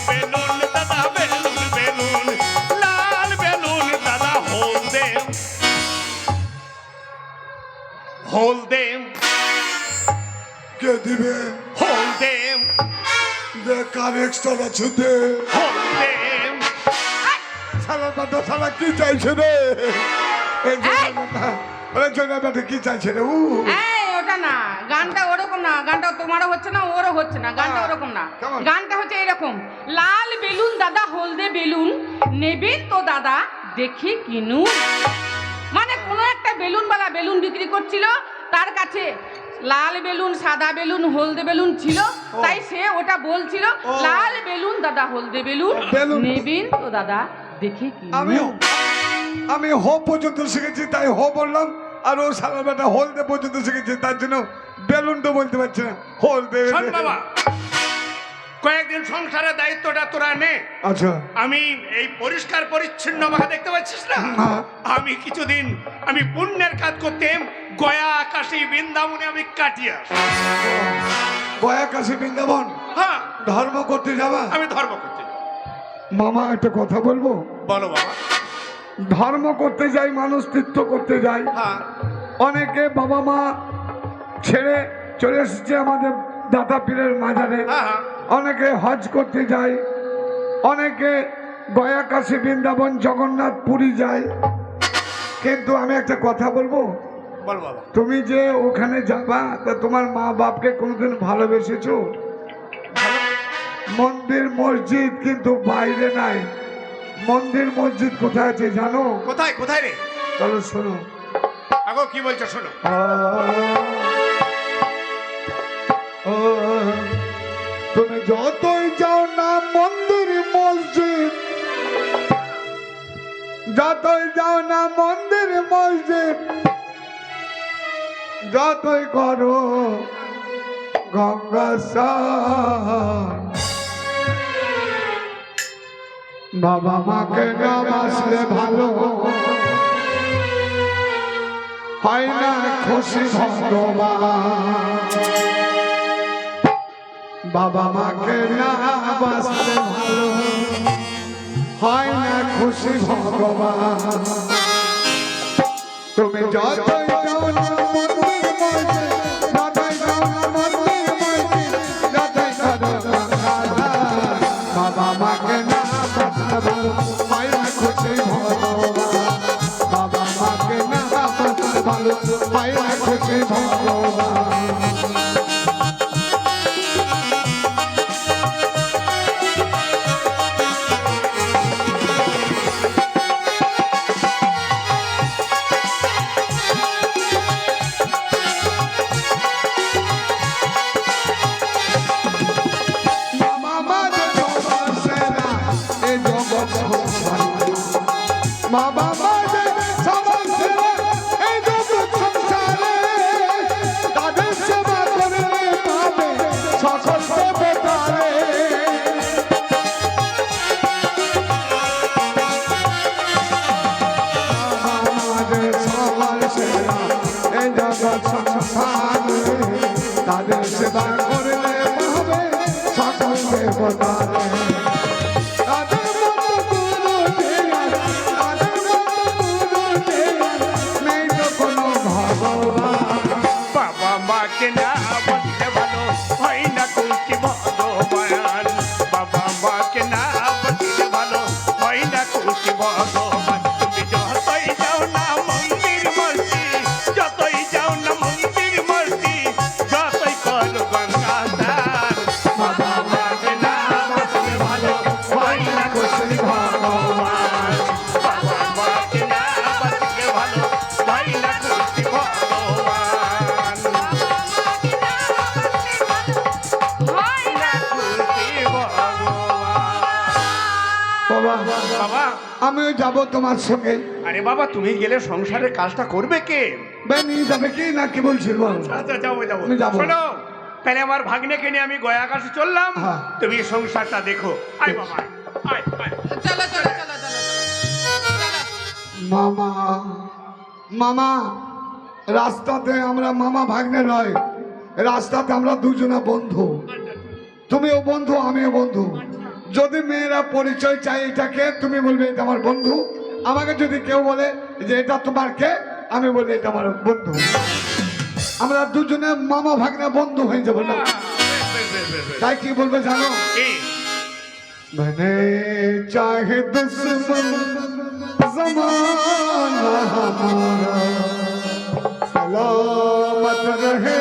Balloon দাদা balloon balloon লাল balloon দাদা হলদে কে দিবে হলদে দে কার এক্সট্রা আছে দে হলদে সারা কথা সারা কি চাইছে রে এই জন্য বেটা কি চাইছে রে এই ওটা না, গানটা ওরকম না, গানটা তোমারও হচ্ছে না ওরও হচ্ছে না, গানটা ওরকম না, কেমন? গানটা হচ্ছে এরকম, লাল বেলুন দাদা হলদে বেলুন নেবেন তো দাদা দেখে কিনুন। মানে কোনো একটা বেলুনওয়ালা বেলুন বিক্রি করছিল, তার কাছে লাল বেলুন সাদা বেলুন হলদে বেলুন ছিল, তাই সে ওটা বলছিল লাল বেলুন দাদা হলদে বেলুন নেবেন তো দাদা দেখে কিনুন। আমি হো পর্যন্ত শিখেছি তাই হো বললাম, আর ও সারা বেটা হলদে পর্যন্ত শিখেছি তার জন্য বেলুন তো বলতে পারছি না হলদে। শোন বাবা, কয়েকদিন সংসারের দায়িত্বটা তোরা নে। আচ্ছা আমি এই পরিষ্কার পরিচ্ছন্ন আমাকে দেখতে পাচ্ছিস না, আমি কিছুদিন আমি পুণ্যের কাজ করতে গয়া আকাশে বৃন্দাবনে আমি কাটিয়ে আসি। গয়া কাশী বৃন্দাবন হ্যাঁ ধর্ম করতে যাবা? আমি ধর্ম করতে যাই। মামা একটা কথা বলবো, বলো বাবা। ধর্ম করতে যাই, মানুষ তীর্থ করতে যাই, হ্যাঁ অনেকে বাবা মা ছেড়ে চলে এসেছে আমাদের দাতা পীরের মাজারে, হ্যাঁ হ্যাঁ অনেকে হজ করতে যায়, অনেকে গয়া কাশী বৃন্দাবন জগন্নাথ পুরী যায়, কিন্তু আমি একটা কথা বলবো, বল বাবা। তুমি যে ওখানে যাবা তা তোমার মা বাপকে কোনোদিন ভালোবেসেছো? মন্দির মসজিদ কিন্তু বাইরে নাই, মন্দির মসজিদ কোথায় আছে জানো? কোথায় কোথায় রে? চলো শোনো। আগো কি বলছো শোনো। তুমি যতই যাও না মন্দির মসজিদ, যতই যাও না মন্দির মসজিদ, যতই করো গঙ্গা স্নান, বাবা মাকে না বাসলে ভালো হয় না খুশি ভগবান, বাবা মাকে না বাসলে ভালো হয় না খুশি ভগবান। তুমি যতই যাও না মন্দির মসজিদ, যতই যাও না মন্দির মসজিদ, যতই করো গঙ্গা স্নান, বাবা মাকে না বাসলে ভালো হয় না খুশি ভগবান, বাবা মাকে না বাসলে ভালো হয় না খুশি ভগবান। মা বাবা যে সবার সেরা এই জগৎ সংসারে, তাদের সেবা করলে পাবে সকল দেবতারে। আমাদের সবার সেরা এই জগৎ সংসারে, তাদের সেবা করলে পাবে সকল দেবতারে। বাবা মাকে না বলতে ভালো হয় না খুশি ভগবান, বাবা মাকে না বলতে ভালো হয় না খুশি ভগবান। তুমি যতই যাও না মন্দির মসজিদ, যতই যাও না মন্দির মসজিদ, যতই করো গঙ্গা স্নান, বাবা মাকে না বলতে ভালো হয় না খুশি ভগবান, বাবা মাকে না বলতে ভালো হয় না খুশি ভগবান। বাবা আমিও যাব তোমার সঙ্গে। আরে বাবা তুমি গেলে সংসারের কাজটা করবে কে? নিয়ে যাবে কি না কি বলছিল? আচ্ছা যাবো যাবো আমি যাবো। শোনো, তাহলে আমার ভাগ্নেকে নিয়ে আমি গয়া আকাশে চললাম, হ্যাঁ। তুমি সংসারটা দেখো। আয় বাবা আয় আয়। চলো চলো চলো চলো চলো। মামা মামা রাস্তাতে আমরা মামা ভাগ্নে নয়, রাস্তাতে আমরা দুজনা বন্ধু, তুমিও বন্ধু আমিও বন্ধু। যদি মেয়েরা পরিচয় চাই এটাকে তুমি বলবে এটা আমার বন্ধু, আমাকে যদি কেউ বলে যে এটা তোমার কে, আমি বলি এটা আমার বন্ধু। আমরা দুজনে মামা ভাগনা বন্ধু হয়ে যাবো না? তাই কি বলবে জানো? मैंने चाहे दुश्मन जमाना हमारा सलामत रहे